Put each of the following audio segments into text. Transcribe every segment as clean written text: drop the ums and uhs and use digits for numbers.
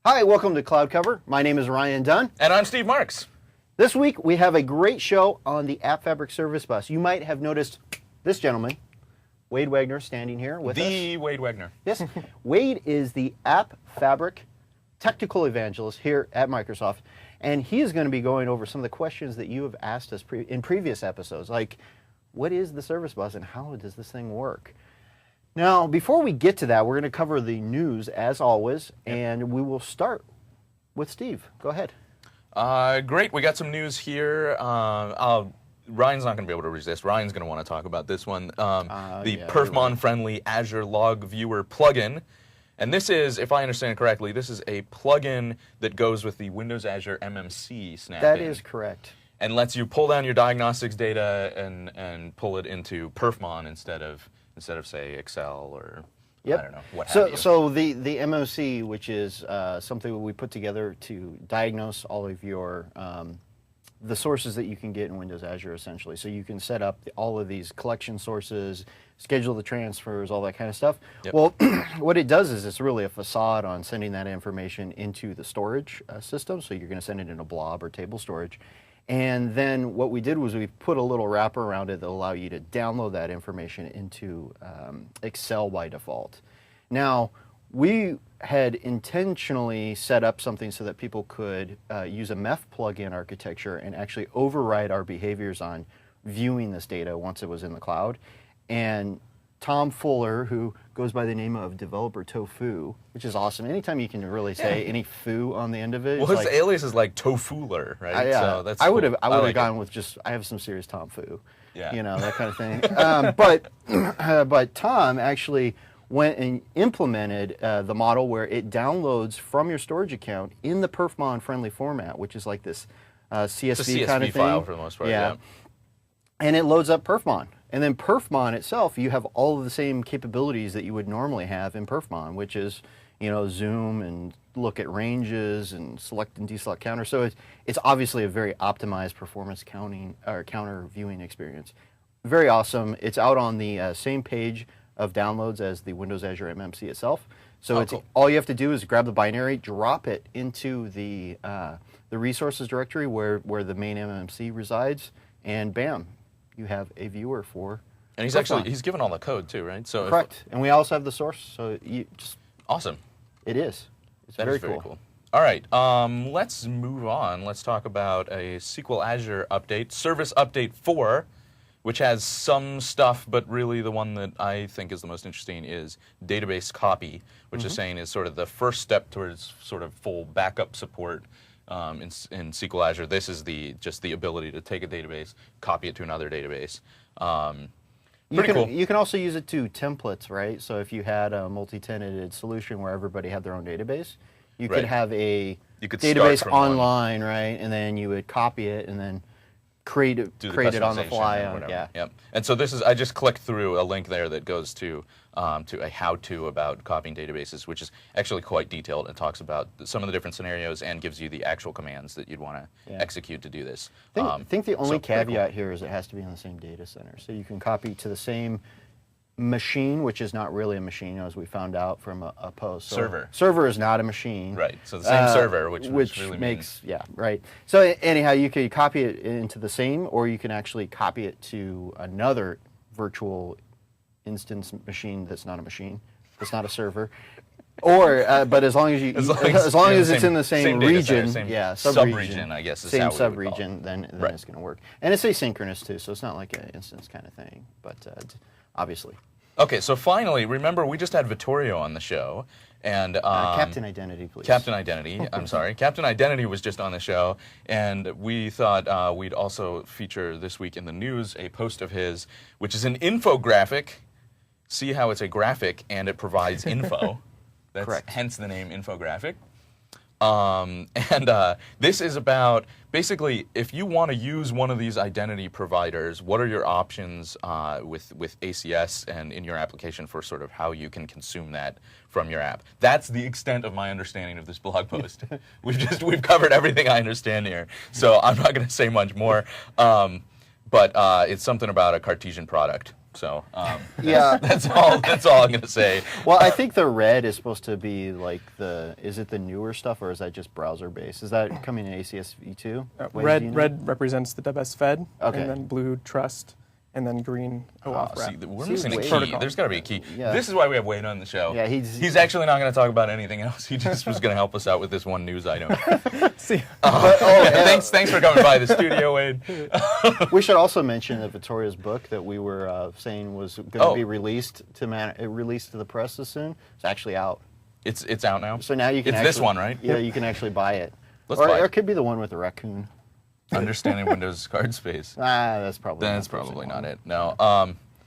Hi, welcome to Cloud Cover. My name is Ryan Dunn. And I'm Steve Marks. This week we have a great show on the AppFabric service bus. You might have noticed this gentleman, Wade Wagner, standing here with us. The Wade Wagner. Yes, Wade is the AppFabric technical evangelist here at Microsoft, and he is going to be going over some of the questions that you have asked us in previous episodes, like what is the service bus and how does this thing work? Now, before we get to that, we're going to cover the news as always, and we will start with Steve. Go ahead. Great. We got some news here. Ryan's not going to be able to resist. Ryan's going to want to talk about this one. The Perfmon-friendly Azure Log Viewer plugin. And this is, if I understand correctly, this is a plugin that goes with the Windows Azure MMC snap-in. That is correct. And lets you pull down your diagnostics data and pull it into Perfmon instead of say Excel or I don't know what have you. So the MMC, which is something that we put together to diagnose all of your the sources that you can get in Windows Azure, essentially. So you can set up all of these collection sources, schedule the transfers, all that kind of stuff. Yep. Well, what it does is it's really a facade on sending that information into the storage system. So you're going to send it in a blob or table storage. And then what we did was we put a little wrapper around it that will allow you to download that information into Excel by default. Now, we had intentionally set up something so that people could use a MEF plugin architecture and actually override our behaviors on viewing this data once it was in the cloud. And Tom Fuller, who goes by the name of Developer Tofu, which is awesome. Anytime you can really say any foo on the end of it. Well, his alias is like Tofuler, right? Yeah, so that's I would have like gone with just I have some serious Tom Fu, yeah, you know, that kind of thing. But Tom actually went and implemented the model where it downloads from your storage account in the Perfmon friendly format, which is like this CSV kind of thing. File for the most part. Yeah. And it loads up Perfmon. And then Perfmon itself, you have all of the same capabilities that you would normally have in Perfmon, which is, you know, zoom and look at ranges and select and deselect counter. So it's obviously a very optimized performance counter viewing experience. Very awesome. It's out on the same page of downloads as the Windows Azure MMC itself. So cool. All you have to do is grab the binary, drop it into the resources directory where the main MMC resides, and bam. You have a viewer for. And he's given all the code too, right? So correct. And we also have the source. So you just awesome. It is. It's very cool. All right. Let's move on. Let's talk about a SQL Azure update, Service Update 4, which has some stuff, but really the one that I think is the most interesting is database copy, which is saying is sort of the first step towards sort of full backup support. In SQL Azure, this is just the ability to take a database, copy it to another database. Pretty cool. You can also use it to templates, right? So if you had a multi-tenanted solution where everybody had their own database, you could have a database online, right? And then you would copy it and then create it on the fly. Yep. And so this is, I just clicked through a link there that goes to a how-to about copying databases, which is actually quite detailed and talks about some of the different scenarios and gives you the actual commands that you'd want to execute to do this. I think the only caveat here is it has to be on the same data center. So you can copy to the same machine, which is not really a machine, as we found out from a post. So server is not a machine. Right. So the same server, which really makes right. So anyhow, you could copy it into the same, or you can actually copy it to another virtual instance machine that's not a machine, that's not a server. Or, but as long as it's in the same region, sub-region, I guess is same how we sub-region, then it's going to work. And it's asynchronous too, so it's not like an instance kind of thing, but obviously. Okay, so finally, remember we just had Vittorio on the show, and Captain Identity, please. Captain Identity. I'm sorry, Captain Identity was just on the show, and we thought we'd also feature this week in the news a post of his, which is an infographic. See how it's a graphic and it provides info. That's correct. Hence the name infographic. This is about, basically, if you want to use one of these identity providers, what are your options with ACS and in your application for sort of how you can consume that from your app. That's the extent of my understanding of this blog post. We've covered everything I understand here, so I'm not going to say much more. but it's something about a Cartesian product. So Yeah. that's all I'm going to say. Well, I think the red is supposed to be like is it the newer stuff, or is that just browser based? Is that coming in ACS v2? Red represents the WebS Fed, Okay. and then blue Trust, and then green OAuth See, wrap. we're See, missing a Wade- key. Protocol. There's got to be a key. Yeah. This is why we have Wade on the show. Yeah, he's actually not going to talk about anything else. He just was going to help us out with this one news item. See, Thanks for coming by the studio, Wade. We should also mention that Vittoria's book that we were saying was going to be released to the press as soon. It's actually out. It's out now. So now you can. It's actually, this one, right? Yeah, you can actually buy it. Let's or buy it. it could be the one with the raccoon. Understanding Windows card space. That's probably. That's probably not it. No.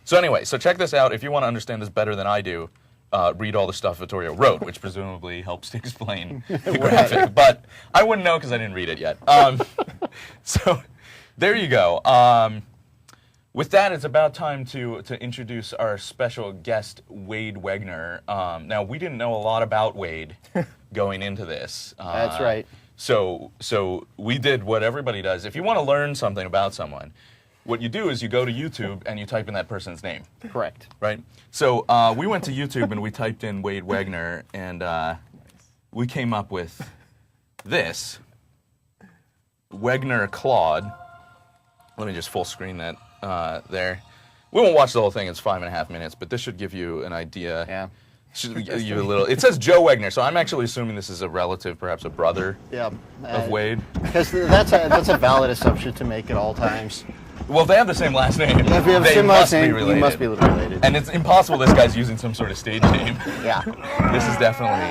So anyway, so check this out. If you want to understand this better than I do, read all the stuff Vittorio wrote, which presumably helps to explain the graphic. But I wouldn't know because I didn't read it yet. So there you go. With that, it's about time to introduce our special guest, Wade Wegner. Now, we didn't know a lot about Wade going into this. That's right. So we did what everybody does. If you want to learn something about someone, what you do is you go to YouTube and you type in that person's name. Correct. Right? So we went to YouTube and we typed in Wade Wegner, and we came up with this. Wegner Claude. Let me just full screen that there. We won't watch the whole thing. It's 5.5 minutes, but this should give you an idea. Yeah. Should give you a little. It says Joe Wegner, so I'm actually assuming this is a relative, perhaps a brother Yeah. of Wade. Because that's a valid assumption to make at all times. Well, if they have the same last name. If you have they the same must last be name, related. you must be related. And it's impossible this guy's using some sort of stage name. Yeah. This is definitely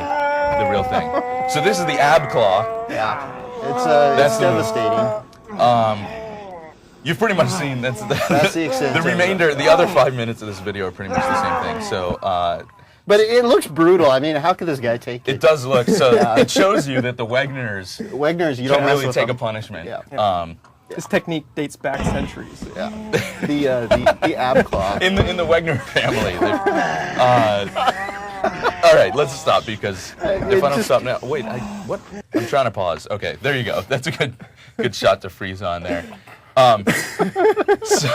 the real thing. So this is the ab claw. Yeah. That's It's the- devastating. You've pretty much seen that's the extent the of it. remainder. The other 5 minutes of this video are pretty much the same thing. So But it looks brutal. I mean, how could this guy take it it? does look. So it shows you that the Wegners Wegner's, you can don't mess really with take a them. punishment. Yeah. this technique dates back centuries. Yeah. The ab claw. In the Wegner family. All right, let's stop because if I don't stop now, wait, what? I'm trying to pause. Okay, there you go. That's a good shot to freeze on there. So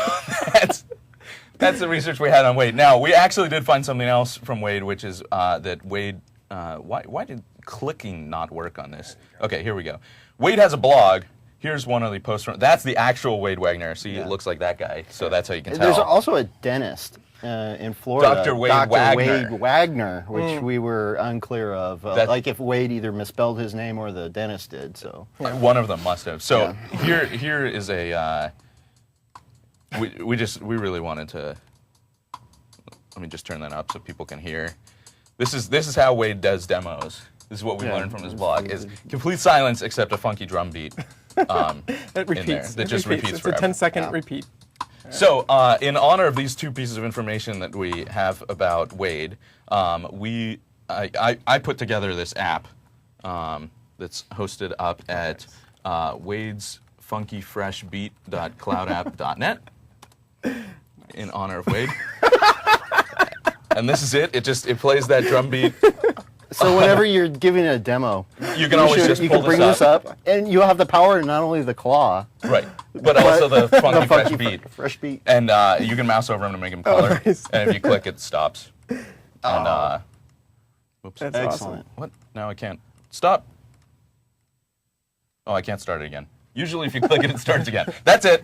that's the research we had on Wade. Now we actually did find something else from Wade, which is that Wade. Why did clicking not work on this? Okay, here we go. Wade has a blog. Here's one of the posts from. That's the actual Wade Wegner. See, it looks like that guy. So that's how you can tell. There's also a dentist in Florida, Dr. Wade Wagner. Wade Wagner, which we were unclear of, like if Wade either misspelled his name or the dentist did. So one of them must have. So here is a. We really wanted to. Let me just turn that up so people can hear. This is how Wade does demos. This is what we learned from his blog: is complete silence except a funky drum beat. It repeats. In there, that just repeats It's forever. a 10-second repeat. So, in honor of these two pieces of information that we have about Wade, I put together this app that's hosted up at Wade's funkyfreshbeat.cloudapp.net in honor of Wade. And this is it. It plays that drum beat. So whenever you're giving a demo, You can always just you pull can bring this this up, and you have the power not only the claw, Right, but also the funky fresh beat. Fresh beat. And you can mouse over him to make him color. nice. And if you click, it stops. And whoops. That's Excellent. awesome. What? No, I can't. Stop. Oh, I can't start it again. Usually if you click it, it starts again. That's it.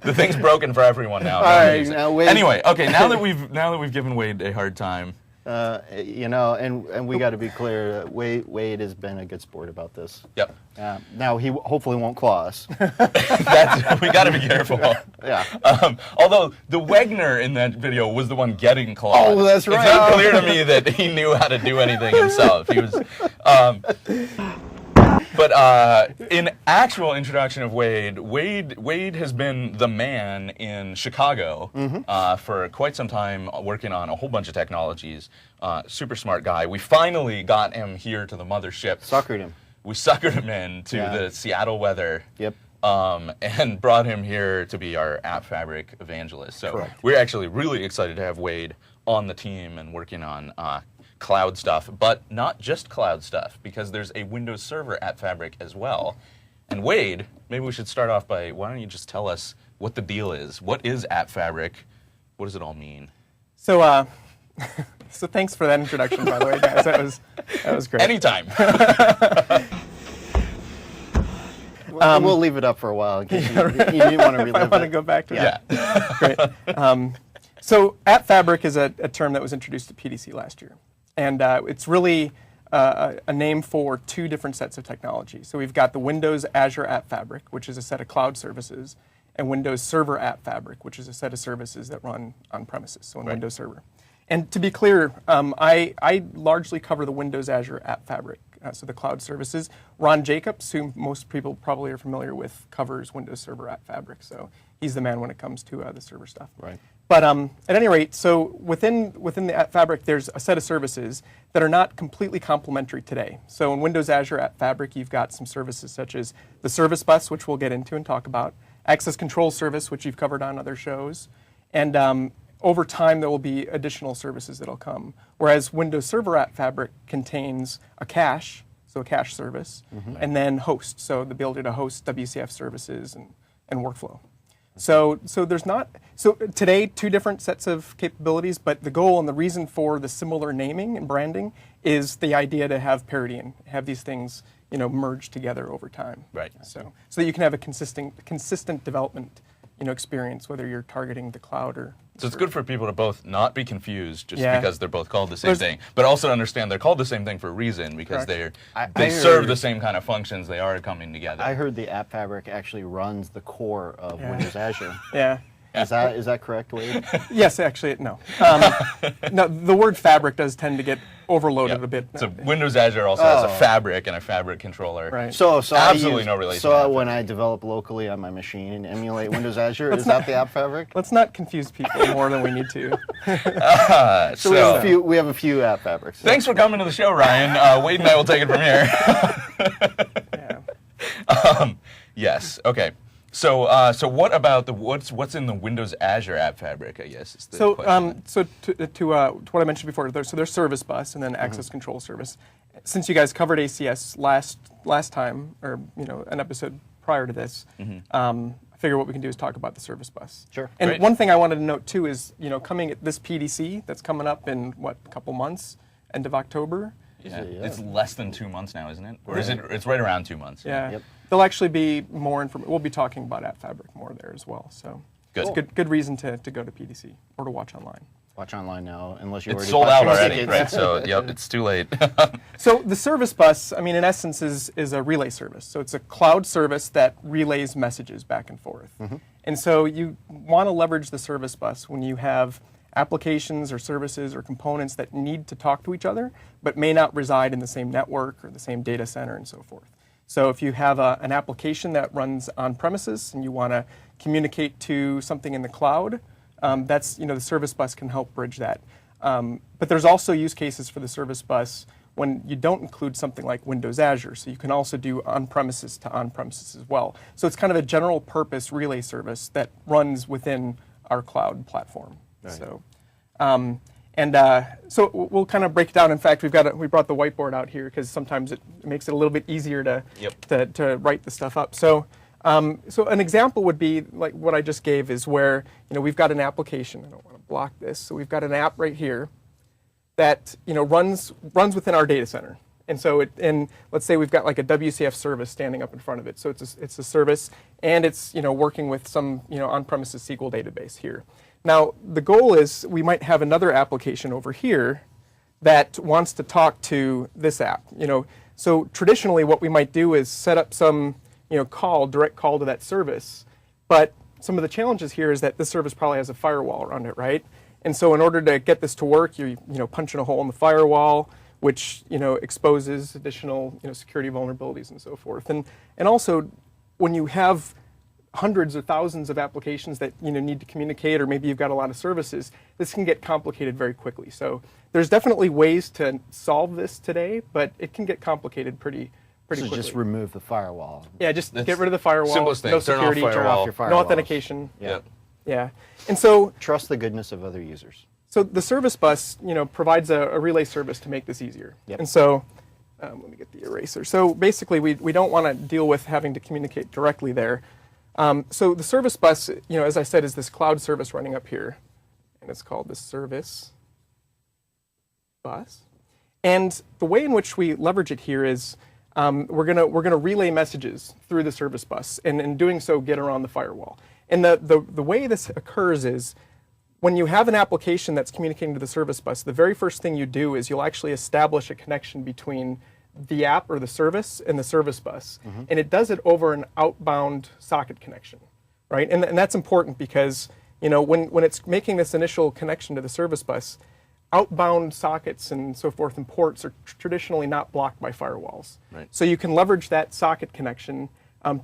The thing's broken for everyone now. All Nobody right, uses it. now Wade- Anyway, okay, now that we've given Wade a hard time. And we got to be clear. Wade has been a good sport about this. Yep. Now he hopefully won't claw us. We got to be careful. Yeah. Although the Wegner in that video was the one getting clawed. Oh, that's right. It's not clear to me that he knew how to do anything himself. He was. But in actual introduction of Wade has been the man in Chicago for quite some time, working on a whole bunch of technologies. Super smart guy. We finally got him here to the mothership. Suckered him. We suckered him in to the Seattle weather. Yep. And brought him here to be our AppFabric evangelist. So Correct. we're actually really excited to have Wade on the team and working on cloud stuff, but not just cloud stuff, because there's a Windows Server AppFabric as well, And Wade, maybe we should start off by, why don't you just tell us what the deal is? What is AppFabric? What does it all mean? So, so thanks for that introduction, by the way, guys. That was great. Anytime. We'll leave it up for a while in case you want to relive I want to it. go back to Yeah. that. Great. So AppFabric is a term that was introduced at PDC last year. And it's really a name for two different sets of technology. So we've got the Windows Azure AppFabric, which is a set of cloud services, and Windows Server AppFabric, which is a set of services that run on premises, so on Windows Server. And to be clear, I largely cover the Windows Azure AppFabric, so the cloud services. Ron Jacobs, who most people probably are familiar with, covers Windows Server AppFabric, so he's the man when it comes to the server stuff. Right. But at any rate, so within the AppFabric, there's a set of services that are not completely complementary today. So in Windows Azure AppFabric, you've got some services such as the Service Bus, which we'll get into and talk about, Access Control Service, which you've covered on other shows, and over time, there will be additional services that'll come. Whereas Windows Server AppFabric contains a cache, so a cache service, and then host, so the ability to host WCF services and workflow. So there's not, so today, two different sets of capabilities, but the goal and the reason for the similar naming and branding is the idea to have parity and have these things, merge together over time. Right. So that you can have a consistent development, experience, whether you're targeting the cloud or. So it's good for people to both not be confused just Yeah. because they're both called the same thing, but also to understand they're called the same thing for a reason because Correct. they I serve heard- the same kind of functions. They are coming together. I heard the AppFabric actually runs the core of Yeah. Windows Azure. Yeah. Is that correct, Wade? Yes, actually, no. No, the word fabric does tend to get overloaded a bit. So Windows Azure also has a fabric and a fabric controller. Right. So Absolutely no relation to So AppFabric. when I develop locally on my machine and emulate Windows Azure, is that the AppFabric? Let's not confuse people more than we need to. So we have a few AppFabrics. Thanks for coming to the show, Ryan. Wade and I will take it from here. Yeah. Yes. Okay. So, what about what's in the Windows Azure AppFabric? I guess is the So, question. to what I mentioned before, there's Service Bus and then Access Control Service. Since you guys covered ACS last time, or an episode prior to this, I figure what we can do is talk about the Service Bus. Sure. And Great. one thing I wanted to note too is, coming at this PDC that's coming up in a couple months, end of October. Yeah. Yeah. It's less than 2 months now, isn't it? Or is it? It's right around 2 months. Yeah. Yep. There'll actually be more information. We'll be talking about AppFabric more there as well. So Good. it's good reason to go to PDC or to watch online. Watch online now, unless you It's already sold bought out your already, tickets. right? So, yep, it's too late. So the Service Bus, I mean, in essence, is a relay service. So it's a cloud service that relays messages back and forth. And so you want to leverage the Service Bus when you have applications or services or components that need to talk to each other, but may not reside in the same network or the same data center and so forth. So if you have an application that runs on premises and you want to communicate to something in the cloud, that's, the Service Bus can help bridge that. But there's also use cases for the Service Bus when you don't include something like Windows Azure. So you can also do on-premises to on-premises as well. So it's kind of a general purpose relay service that runs within our cloud platform. Right. So, so we'll kind of break it down. In fact, we brought the whiteboard out here because sometimes it makes it a little bit easier to write the stuff up. So, so an example would be like what I just gave is where we've got an application. I don't want to block this. So we've got an app right here that runs within our data center. And so let's say we've got like a WCF service standing up in front of it. So it's a service, and it's working with some on-premises SQL database here. Now the goal is we might have another application over here that wants to talk to this app. So traditionally what we might do is set up some direct call to that service. But some of the challenges here is that this service probably has a firewall around it, right? And so in order to get this to work, you're punching a hole in the firewall, which exposes additional security vulnerabilities and so forth. And also when you have hundreds or thousands of applications that need to communicate, or maybe you've got a lot of services, this can get complicated very quickly. So there's definitely ways to solve this today, but it can get complicated pretty So quickly. just remove the firewall. Yeah, just get rid of the firewall. Simplest thing. No Turn off security, firewall. Your no firewalls. authentication. Yeah. Yeah, and so Trust the goodness of other users. the Service Bus provides a relay service to make this easier. Yep. And so let me get the eraser. So basically, we don't want to deal with having to communicate directly there. So the service bus, as I said, is this cloud service running up here, and it's called the service bus. And the way in which we leverage it here is we're gonna relay messages through the service bus, and in doing so, get around the firewall. And the way this occurs is when you have an application that's communicating to the service bus, the very first thing you do is you'll actually establish a connection between the app or the service and the service bus. And it does it over an outbound socket connection, right? And that's important because when it's making this initial connection to the service bus, outbound sockets and so forth and ports are traditionally not blocked by firewalls. Right. So you can leverage that socket connection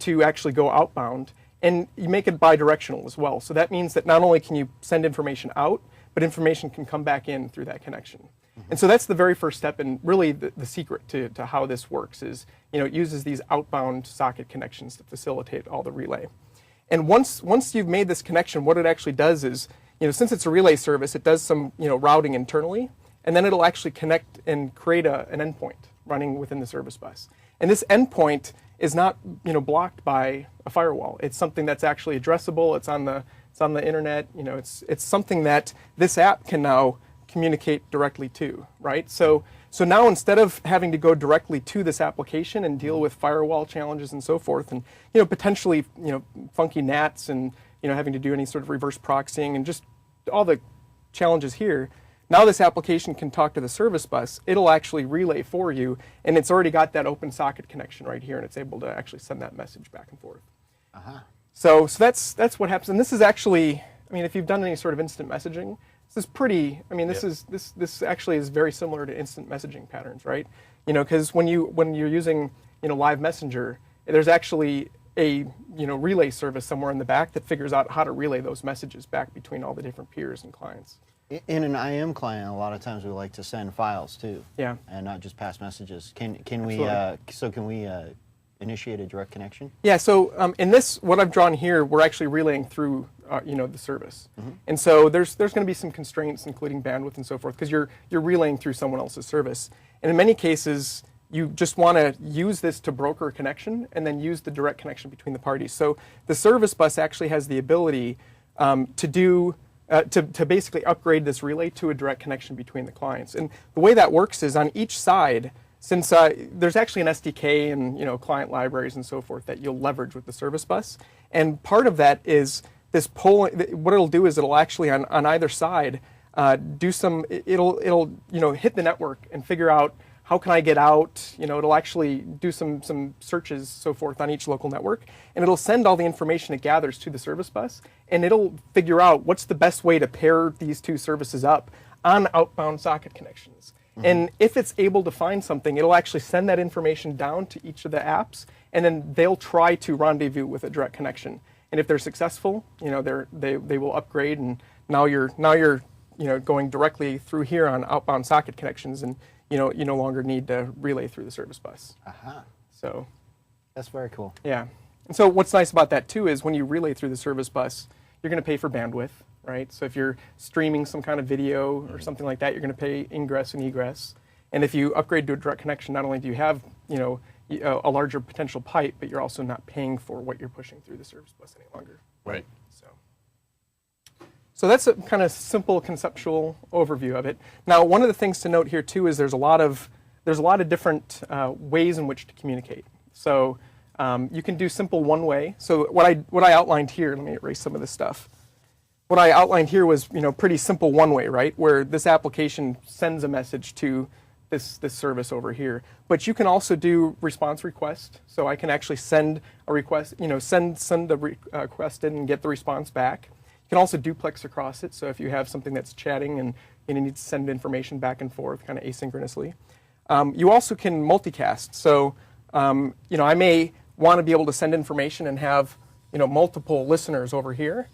to actually go outbound, and you make it bidirectional as well. So that means that not only can you send information out, but information can come back in through that connection. And so that's the very first step, and really the secret to how this works is, it uses these outbound socket connections to facilitate all the relay. And once you've made this connection, what it actually does is, since it's a relay service, it does some routing internally, and then it'll actually connect and create an endpoint running within the service bus. And this endpoint is not blocked by a firewall. It's something that's actually addressable. It's on the internet. It's something that this app can now communicate directly to, right? So now instead of having to go directly to this application and deal with firewall challenges and so forth, and potentially funky NATs and having to do any sort of reverse proxying and just all the challenges here, now this application can talk to the service bus. It'll actually relay for you, and it's already got that open socket connection right here, and it's able to actually send that message back and forth. So that's what happens. And this is actually, if you've done any sort of instant messaging, this is pretty. This actually is very similar to instant messaging patterns, right? Because when you're using live messenger, there's actually a relay service somewhere in the back that figures out how to relay those messages back between all the different peers and clients. In an IM client, a lot of times we like to send files too. Yeah. And not just pass messages. Can we initiate a direct connection? Yeah. So in this, what I've drawn here, we're actually relaying through the service, and so there's going to be some constraints, including bandwidth and so forth, because you're relaying through someone else's service. And in many cases, you just want to use this to broker a connection and then use the direct connection between the parties. So the service bus actually has the ability to basically upgrade this relay to a direct connection between the clients. And the way that works is on each side, since there's actually an SDK and client libraries and so forth that you'll leverage with the service bus. And part of that is this polling. What it'll do is it'll actually on either side do some. It'll hit the network and figure out how can I get out. It'll actually do some searches so forth on each local network, and it'll send all the information it gathers to the service bus, and it'll figure out what's the best way to pair these two services up on outbound socket connections. And if it's able to find something, it'll actually send that information down to each of the apps, and then they'll try to rendezvous with a direct connection. And if they're successful, they will upgrade, and now you're going directly through here on outbound socket connections, and you no longer need to relay through the service bus. So that's very cool. Yeah. And so what's nice about that too is when you relay through the service bus, you're going to pay for bandwidth, right? So if you're streaming some kind of video or something like that, you're going to pay ingress and egress. And if you upgrade to a direct connection, not only do you have a larger potential pipe, but you're also not paying for what you're pushing through the service bus any longer. Right. So that's a kind of simple conceptual overview of it. Now, one of the things to note here too is there's a lot of different ways in which to communicate. So you can do simple one way. So what I outlined here, let me erase some of this stuff. What I outlined here was pretty simple one way, right? Where this application sends a message to this service over here. But you can also do response request. So I can actually send a request, send the request in and get the response back. You can also duplex across it. So if you have something that's chatting and you need to send information back and forth kind of asynchronously. You also can multicast. So I may want to be able to send information and have multiple listeners over here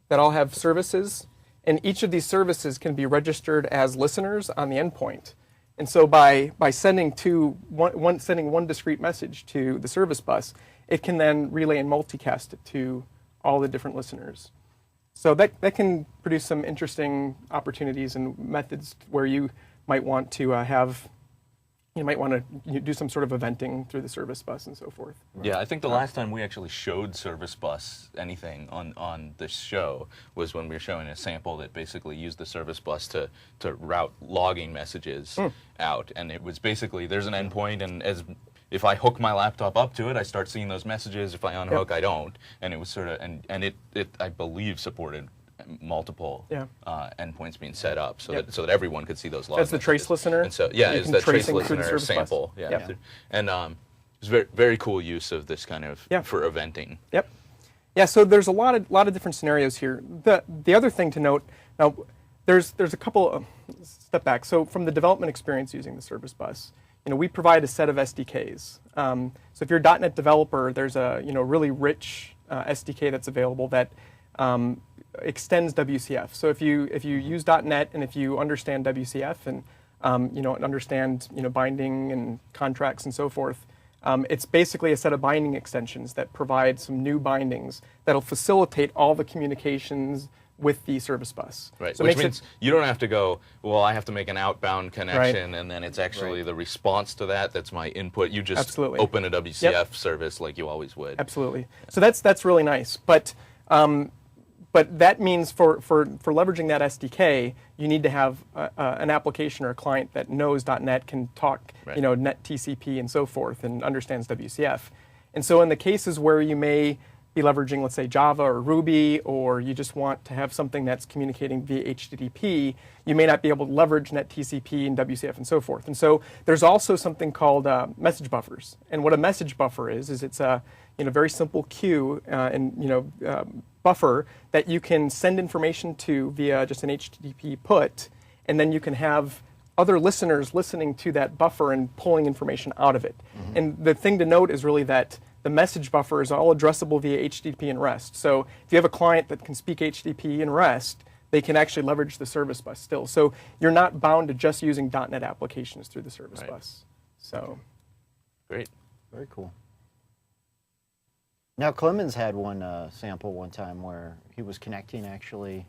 that all have services, and each of these services can be registered as listeners on the endpoint. And so by sending one discrete message to the service bus, it can then relay and multicast it to all the different listeners. So that can produce some interesting opportunities and methods where you might want to have you might want to do some sort of eventing through the service bus and so forth. Yeah, I think the last time we actually showed service bus anything on this show was when we were showing a sample that basically used the service bus to route logging messages out. And it was basically, there's an endpoint, and if I hook my laptop up to it, I start seeing those messages. If I unhook, I don't. And it was sort of, and it I believe supported multiple endpoints being set up so that everyone could see those logs. That's the trace listener. And so it's the trace listener sample. Yeah. And it's very very cool use of this kind of for eventing. Yep. Yeah. So there's a lot of different scenarios here. The other thing to note now, there's a couple. Step back. So from the development experience using the service bus, we provide a set of SDKs. So if you're a .NET developer, there's a really rich SDK that's available that extends WCF. So if you use .NET and if you understand WCF and understand binding and contracts and so forth, it's basically a set of binding extensions that provide some new bindings that'll facilitate all the communications with the service bus. Right, so which means you don't have to go, well, I have to make an outbound connection, and then it's actually the response to that's my input. You just open a WCF service like you always would. Absolutely. So that's really nice. But that means for leveraging that SDK, you need to have an application or a client that knows .NET, can talk, net TCP and so forth, and understands WCF. And so in the cases where you may be leveraging, let's say, Java or Ruby, or you just want to have something that's communicating via HTTP, you may not be able to leverage net TCP and WCF and so forth. And so there's also something called message buffers. And what a message buffer is it's a very simple queue buffer that you can send information to via just an HTTP put, and then you can have other listeners listening to that buffer and pulling information out of it. And the thing to note is really that the message buffer is all addressable via HTTP and REST. So if you have a client that can speak HTTP and REST, they can actually leverage the service bus still. So you're not bound to just using .NET applications through the service bus. So great. Very cool. Now, Clemens had one sample one time where he was connecting actually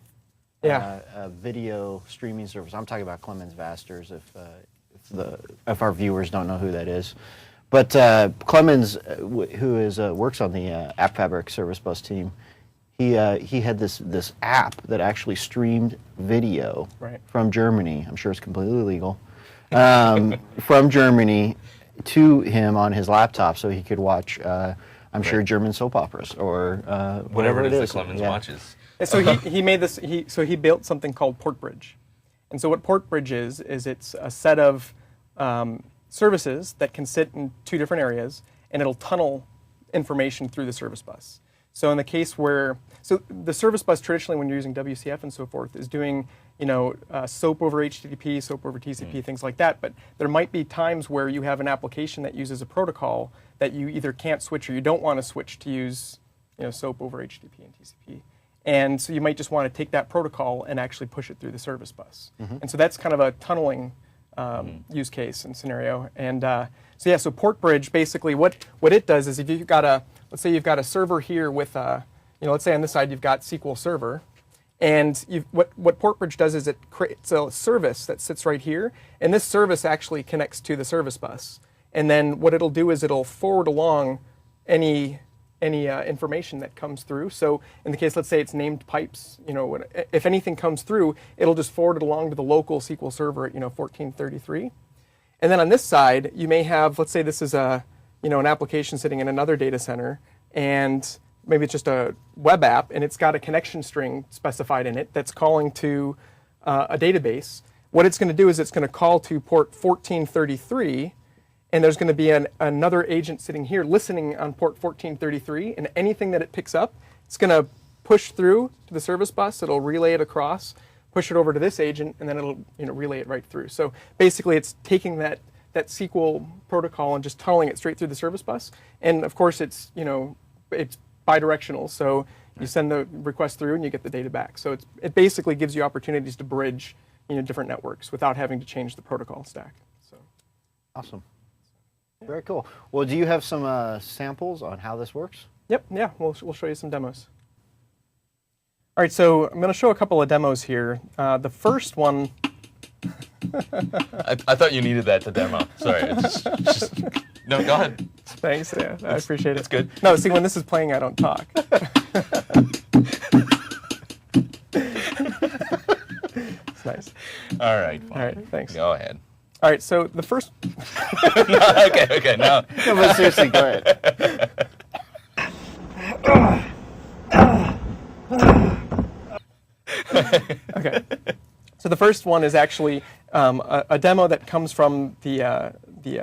a video streaming service. I'm talking about Clemens Vasters if our viewers don't know who that is. But Clemens, who works on the AppFabric service bus team, he had this app that actually streamed video from Germany. I'm sure it's completely legal. From Germany to him on his laptop, so he could watch. I'm sure German soap operas or whatever it is that Clemens watches. So he made this. So he built something called PortBridge, and so what PortBridge is it's a set of services that can sit in two different areas, and it'll tunnel information through the service bus. So in the case where, the service bus traditionally when you're using WCF and so forth is doing, SOAP over HTTP, SOAP over TCP, things like that. But there might be times where you have an application that uses a protocol that you either can't switch or you don't want to switch to use, SOAP over HTTP and TCP. And so you might just want to take that protocol and actually push it through the service bus. And so that's kind of a tunneling use case and scenario. And so PortBridge basically what it does is if you've got let's say you've got a server here with let's say on this side you've got SQL Server, and what PortBridge does is it creates a service that sits right here, and this service actually connects to the service bus. And then what it'll do is it'll forward along any information that comes through. So in the case, let's say it's named pipes, if anything comes through, it'll just forward it along to the local SQL server at 1433. And then on this side, you may have, let's say this is an application sitting in another data center, and maybe it's just a web app, and it's got a connection string specified in it that's calling to a database. What it's going to do is it's going to call to port 1433, and there's going to be another agent sitting here listening on port 1433, and anything that it picks up, it's going to push through to the service bus. It'll relay it across, push it over to this agent, and then it'll relay it right through. So basically, it's taking that SQL protocol and just tunneling it straight through the service bus. And of course, it's bidirectional. So you send the request through, and you get the data back. So it basically gives you opportunities to bridge different networks without having to change the protocol stack. So awesome. Very cool. Well, do you have some samples on how this works? Yep. Yeah. We'll show you some demos. All right. So I'm going to show a couple of demos here. The first one. I thought you needed that to demo. Sorry. No, go ahead. Thanks. Yeah, I appreciate it. It's good. No, see, when this is playing, I don't talk. It's nice. All right. Fine. All right, thanks. Go ahead. All right, so the first. Okay. Now. No, but seriously, go ahead. Okay. So the first one is actually a demo that comes from the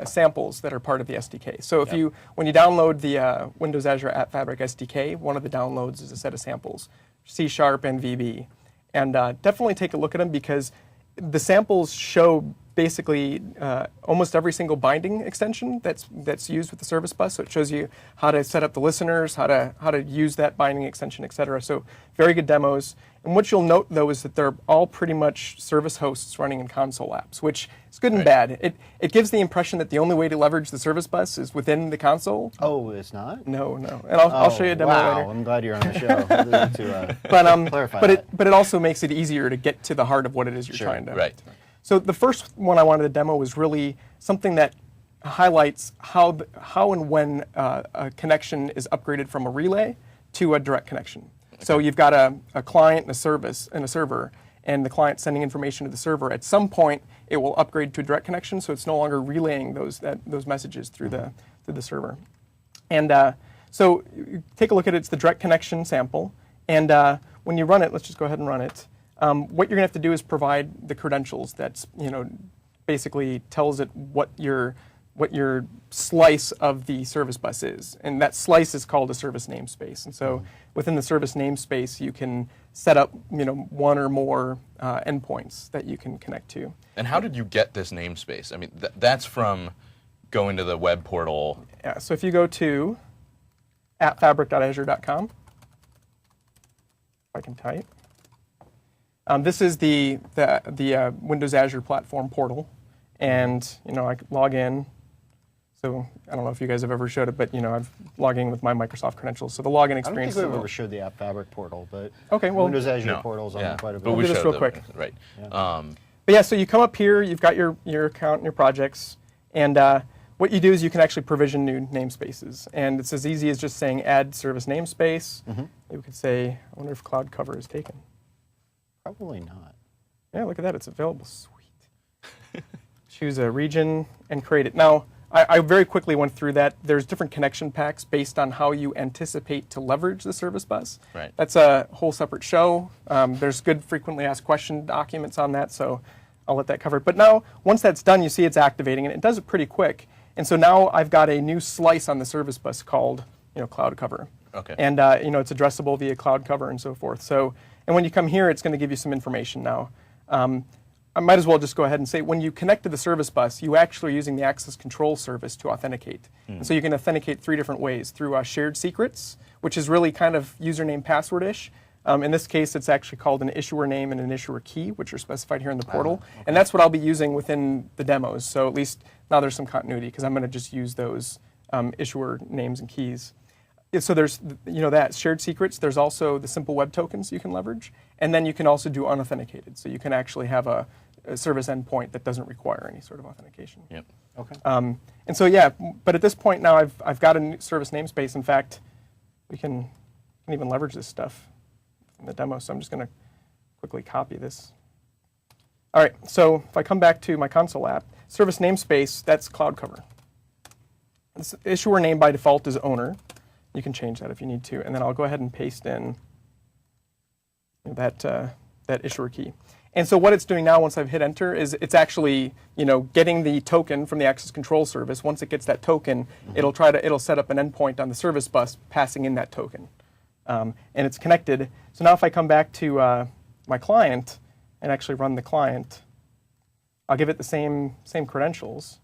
samples that are part of the SDK. So if when you download the Windows Azure AppFabric SDK, one of the downloads is a set of samples, C# and VB. And definitely take a look at them because the samples show basically almost every single binding extension that's used with the service bus. So it shows you how to set up the listeners, how to use that binding extension, et cetera. So very good demos. And what you'll note, though, is that they're all pretty much service hosts running in console apps, which is good and bad. It gives the impression that the only way to leverage the service bus is within the console. Oh, it's not? No. And I'll show you a demo wow. later. I'm glad you're on the show to clarify that. But it also makes it easier to get to the heart of what it is you're trying to. Right. So the first one I wanted to demo was really something that highlights how and when a connection is upgraded from a relay to a direct connection. Okay. So you've got a client and a service and a server, and the client sending information to the server. At some point, it will upgrade to a direct connection, so it's no longer relaying those messages through the server. And so take a look at it. It's the direct connection sample, and when you run it, let's just go ahead and run it. What you're going to have to do is provide the credentials that's, basically tells it what your slice of the service bus is. And that slice is called a service namespace. And so within the service namespace, you can set up, one or more endpoints that you can connect to. And how did you get this namespace? I mean, that's from going to the web portal. Yeah, so if you go to appfabric.azure.com, if I can type. This is the Windows Azure platform portal, and I can log in. So I don't know if you guys have ever showed it, but I'm logging with my Microsoft credentials. So the login experience. I don't think we've ever showed the AppFabric portal, but okay, well, Windows Azure portal's on quite a bit. But we'll do this real quick. Right. Yeah. But yeah, so you come up here, you've got your account and your projects, and what you do is you can actually provision new namespaces, and it's as easy as just saying add service namespace. Mm-hmm. We could say, I wonder if cloud cover is taken. Probably not. Yeah, look at that. It's available. Sweet. Choose a region and create it. Now, I very quickly went through that. There's different connection packs based on how you anticipate to leverage the service bus. Right. That's a whole separate show. There's good frequently asked question documents on that, so I'll let that cover it. But now, once that's done, you see it's activating, and it does it pretty quick. And so now I've got a new slice on the service bus called cloud cover. Okay. And it's addressable via cloud cover and so forth. So. And when you come here, it's going to give you some information now. I might as well just go ahead and say, when you connect to the service bus, you actually are using the access control service to authenticate. And so you can authenticate 3 different ways. Through shared secrets, which is really kind of username password-ish. In this case, it's actually called an issuer name and an issuer key, which are specified here in the portal. Okay. And that's what I'll be using within the demos. So at least now there's some continuity, because I'm going to just use those issuer names and keys. So there's, that shared secrets. There's also the simple web tokens you can leverage, and then you can also do unauthenticated. So you can actually have a service endpoint that doesn't require any sort of authentication. Yep. Okay. And so but at this point now I've got a new service namespace. In fact, we can even leverage this stuff in the demo. So I'm just going to quickly copy this. All right. So if I come back to my console app, service namespace, that's cloud cover. This issuer name by default is owner. You can change that if you need to, and then I'll go ahead and paste in that issuer key. And so what it's doing now, once I've hit enter, is it's actually getting the token from the access control service. Once it gets that token, it'll set up an endpoint on the service bus, passing in that token, and it's connected. So now if I come back to my client and actually run the client, I'll give it the same credentials.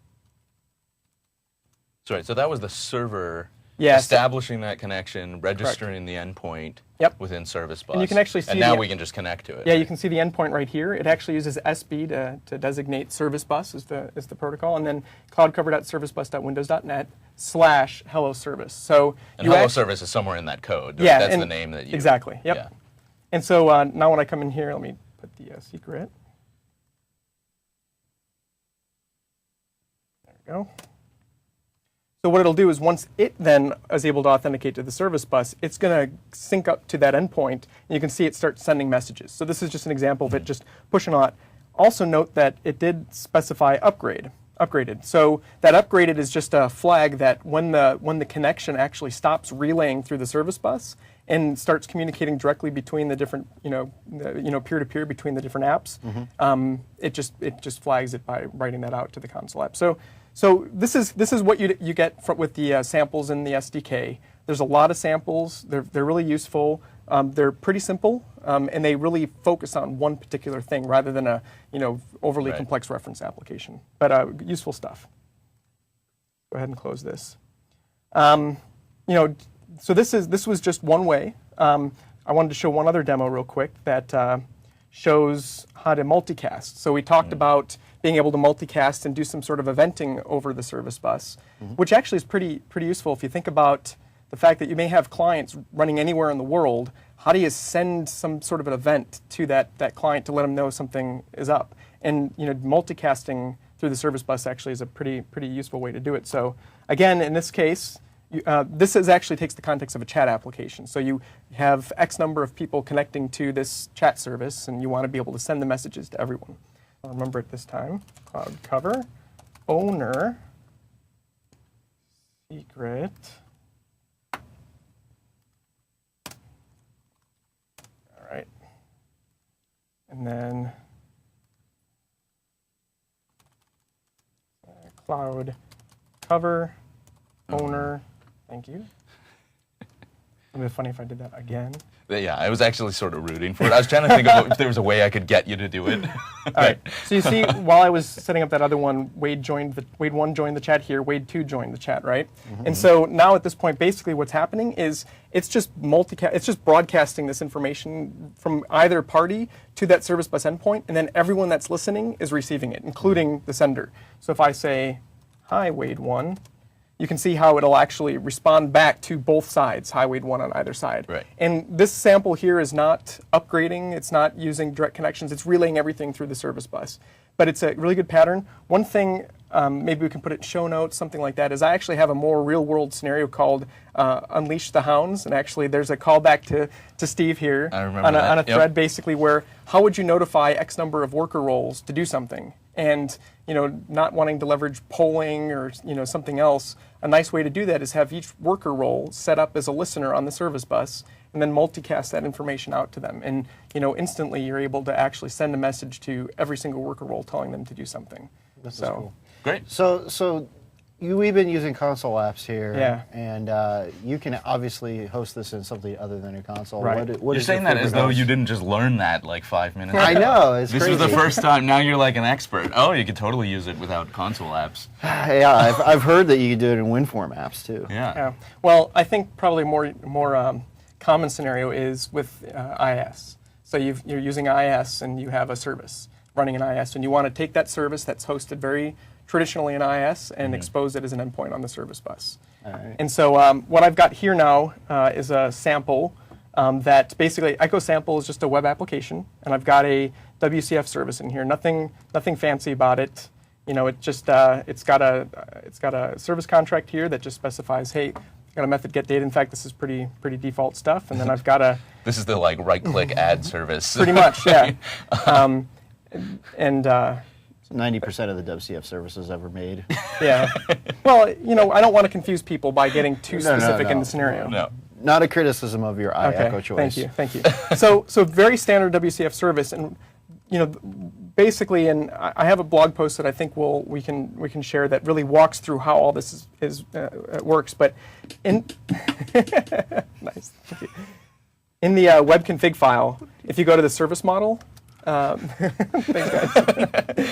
Sorry, so that was the server. Yes. Establishing that connection, registering the endpoint within Service Bus. And you can actually see and now we can just connect to it. Yeah, you can see the endpoint right here. It actually uses SB to designate Service Bus as the protocol, and then cloudcover.servicebus.windows.net/hello service. So and hello service is somewhere in that code. Yeah, that's the name that you exactly. Yep. Yeah. And so now when I come in here, let me put the secret. go. So what it'll do is once it then is able to authenticate to the service bus, it's going to sync up to that endpoint, and you can see it start sending messages. So this is just an example of it just pushing on. Also note that it did specify upgraded. So that upgraded is just a flag that when the connection actually stops relaying through the service bus and starts communicating directly between the different, peer-to-peer between the different apps, it just flags it by writing that out to the console app. So this is what you get with the samples in the SDK. There's a lot of samples. They're really useful. They're pretty simple, and they really focus on one particular thing rather than a overly complex reference application. But useful stuff. Go ahead and close this. So this was just one way. I wanted to show one other demo real quick that shows how to multicast. So we talked about being able to multicast and do some sort of eventing over the service bus, which actually is pretty useful if you think about the fact that you may have clients running anywhere in the world. How do you send some sort of an event to that client to let them know something is up? And multicasting through the service bus actually is a pretty useful way to do it. So again, in this case, this actually takes the context of a chat application. So you have X number of people connecting to this chat service, and you want to be able to send the messages to everyone. I'll remember it this time. Cloud cover, owner, secret. All right. And then cloud cover, owner. Thank you. It would be funny if I did that again. Yeah, I was actually sort of rooting for it. I was trying to think of if there was a way I could get you to do it. All right. So you see, while I was setting up that other one, Wade 1 joined the chat here, Wade 2 joined the chat, right? And so now at this point, basically what's happening is it's just broadcasting this information from either party to that service bus endpoint, and then everyone that's listening is receiving it, including the sender. So if I say, hi, Wade 1, you can see how it'll actually respond back to both sides, hi, Wade 1 on either side. Right. And this sample here is not upgrading, it's not using direct connections, it's relaying everything through the service bus. But it's a really good pattern. One thing, maybe we can put it in show notes, something like that, is I actually have a more real-world scenario called Unleash the Hounds, and actually there's a callback to Steve here on a thread basically where how would you notify X number of worker roles to do something? And not wanting to leverage polling or something else, a nice way to do that is have each worker role set up as a listener on the service bus, and then multicast that information out to them. And instantly you're able to actually send a message to every single worker role telling them to do something. This is cool. Great. So we've been using console apps here, Yeah. and you can obviously host this in something other than a console. Right. What You're is saying your that as favorite though host? you didn't just learn that like 5 minutes ago. I know, it's This crazy. was the first time. Now you're like an expert. Oh, you could totally use it without console apps. Yeah, I've heard that you can do it in WinForm apps too. Yeah. Well, I think probably more common scenario is with IS. So you're using IS and you have a service running in IS, and you want to take that service that's hosted very traditionally in IS and expose it as an endpoint on the service bus. All right. And so what I've got here now is a sample that basically Echo Sample is just a web application, and I've got a WCF service in here. Nothing fancy about it. It just it's got a service contract here that just specifies, hey, I've got a method get data. In fact, this is pretty default stuff. And then I've got a This is the right-click add service. pretty much, yeah. And 90% of the WCF services ever made. yeah. Well, I don't want to confuse people by getting too specific in the scenario. No. Not a criticism of your iEcho choice. Thank you. So very standard WCF service, and basically, and I have a blog post that I think we can share that really walks through how all this works. But in nice, thank you. In the web config file, if you go to the service model. Thanks, guys.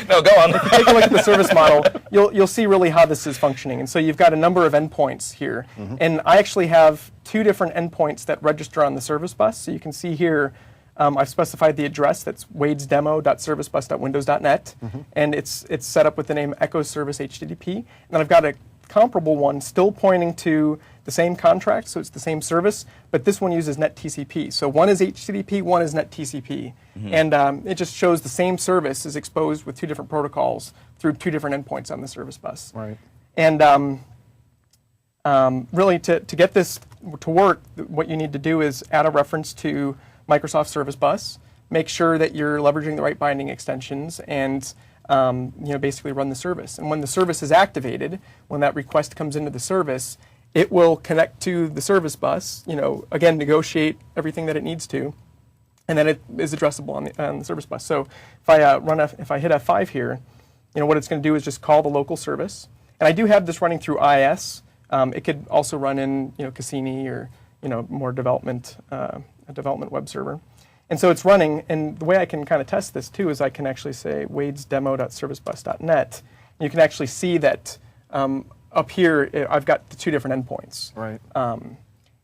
No, go on. If you take a look at the service model, you'll see really how this is functioning. And so you've got a number of endpoints here. And I actually have 2 different endpoints that register on the service bus. So you can see here, I've specified the address. That's wadesdemo.servicebus.windows.net. And it's set up with the name Echo Service HTTP. And then I've got a comparable one still pointing to the same contract, so it's the same service, but this one uses NetTCP. So one is HTTP, one is NetTCP. And it just shows the same service is exposed with two different protocols through two different endpoints on the service bus. Right. And really, to get this to work, what you need to do is add a reference to Microsoft Service Bus, make sure that you're leveraging the right binding extensions, and basically run the service. And when the service is activated, when that request comes into the service, it will connect to the service bus, again, negotiate everything that it needs to, and then it is addressable on the service bus. So if I hit F5 here, what it's going to do is just call the local service. And I do have this running through IIS. It could also run in Cassini or more development a development web server. And so it's running, and the way I can kind of test this too is I can actually say wadesdemo.servicebus.net. You can actually see that up here I've got the two different endpoints. Right.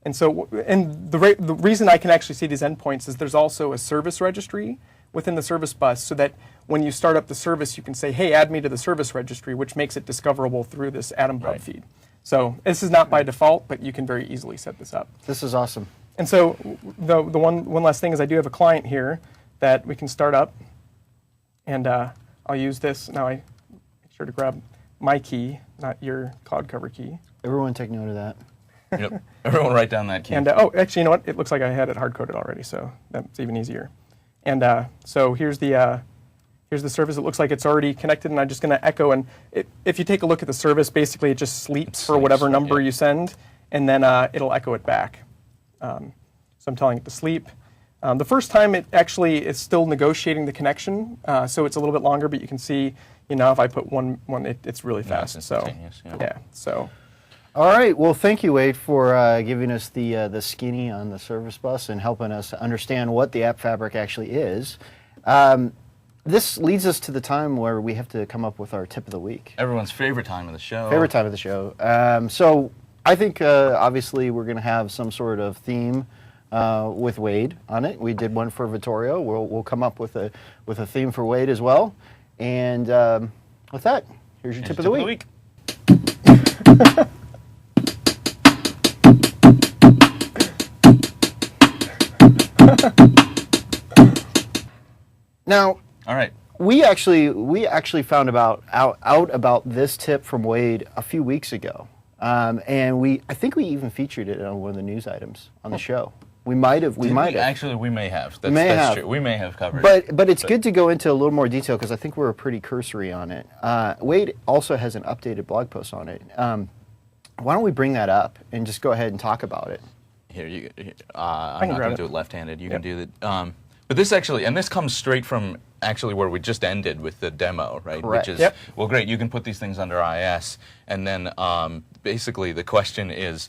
And so, the reason I can actually see these endpoints is there's also a service registry within the service bus, so that when you start up the service, you can say, hey, add me to the service registry, which makes it discoverable through this Atom Pub feed. So this is not by default, but you can very easily set this up. This is awesome. And so the one last thing is I do have a client here that we can start up, and I'll use this. Now I make sure to grab my key, not your cloud cover key. Everyone take note of that. Yep. Everyone write down that key. And actually, you know what? It looks like I had it hard-coded already, so that's even easier. And so here's the service. It looks like it's already connected, and I'm just going to echo. And if you take a look at the service, basically it just sleeps for whatever number you send, and then it'll echo it back. So I'm telling it to sleep. The first time it actually is still negotiating the connection, so it's a little bit longer, but you can see, if I put one it's really fast. It's so instantaneous, yeah. So. All right. Well, thank you, Wade, for giving us the skinny on the service bus and helping us understand what the AppFabric actually is. This leads us to the time where we have to come up with our tip of the week. Everyone's favorite time of the show. Favorite time of the show. So I think obviously we're going to have some sort of theme with Wade on it. We did one for Vittorio. We'll come up with a theme for Wade as well. And with that, here's your tip of the week. Now, all right. We actually found out about this tip from Wade a few weeks ago, and I think we even featured it on one of the news items on the show. We might have. Actually, we may have. That's true. We may have covered it. But it's good to go into a little more detail because I think we're pretty cursory on it. Wade also has an updated blog post on it. Why don't we bring that up and just go ahead and talk about it? Here, I'm not going to do it left-handed. You can do it. But this actually, and this comes straight from actually where we just ended with the demo, right? Correct. Which is, well, great, you can put these things under IS, and then basically the question is,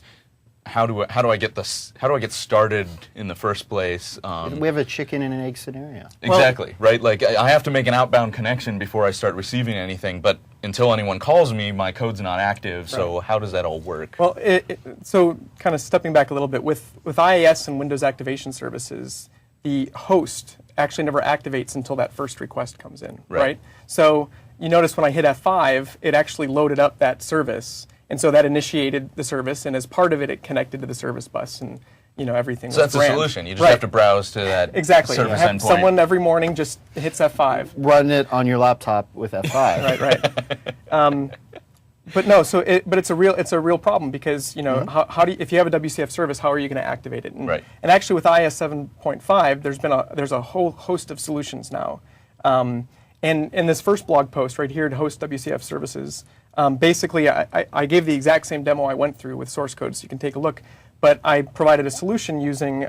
how do I get started in the first place? We have a chicken and an egg scenario. Exactly, right? Like I have to make an outbound connection before I start receiving anything, but until anyone calls me, my code's not active, so how does that all work? Well, so kind of stepping back a little bit, with IIS and Windows Activation Services, the host actually never activates until that first request comes in, right? So you notice when I hit F5, it actually loaded up that service, and so that initiated the service, and as part of it, it connected to the service bus, and everything. So that's the solution. You just have to browse to that service endpoint. Someone every morning just hits F5. Run it on your laptop with F5. right. But no, but it's a real problem because how do you, if you have a WCF service, how are you going to activate it? And actually with IS 7.5, there's a whole host of solutions now. And in this first blog post right here to host WCF services, basically I gave the exact same demo I went through with source code, so you can take a look. But I provided a solution using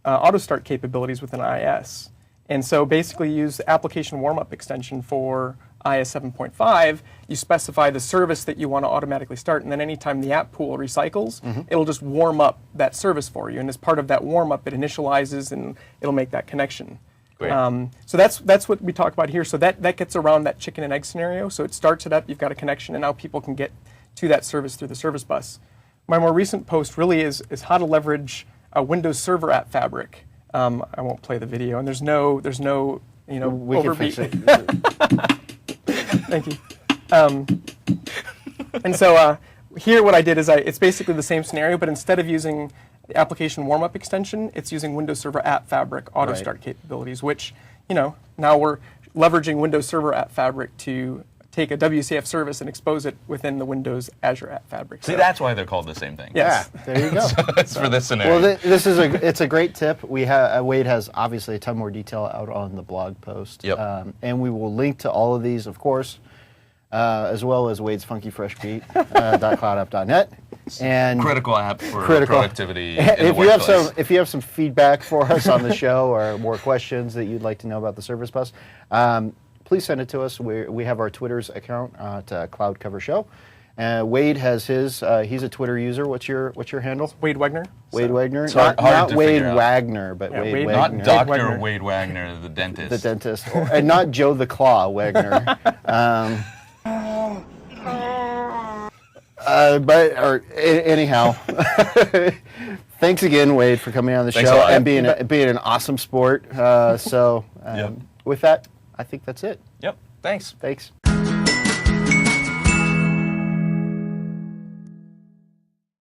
auto start capabilities within IIS. And so basically use the application warm-up extension for IS 7.5, you specify the service that you want to automatically start, and then anytime the app pool recycles, it'll just warm up that service for you. And as part of that warm-up, it initializes and it'll make that connection. Great. So that's what we talk about here. So that gets around that chicken and egg scenario. So it starts it up, you've got a connection, and now people can get to that service through the service bus. My more recent post really is how to leverage a Windows Server AppFabric. I won't play the video, and there's no we overbeat. can fix it. Thank you. And so here what I did is it's basically the same scenario, but instead of using the application warm-up extension, it's using Windows Server AppFabric auto start capabilities, which, now we're leveraging Windows Server AppFabric to take a WCF service and expose it within the Windows Azure AppFabric. See, that's why they're called the same thing. Yes. Yeah, there you go. It's for this scenario. Well, it's a great tip. Wade has obviously a ton more detail out on the blog post. Yep. And we will link to all of these, of course, as well as Wade's Funky Fresh Beat, .cloudapp.net. And critical app for productivity in the if you have workplace. if you have some feedback for us on the show or more questions that you'd like to know about the Service Bus, please send it to us. We have our Twitter's account at Cloud Cover Show. Wade has his. He's a Twitter user. What's your handle? Wade Wegner. Wade Wagner. It's hard Not to Wade figure out. Wagner, but Yeah, Wade Wade- Wagner. Not Dr. Wagner. Wade Wagner, the dentist. The dentist, and not Joe the Claw Wagner. Anyhow, thanks again, Wade, for coming on the Thanks a show lot. and being an awesome sport. Yep. With that, I think that's it. Yep. Thanks. Thanks.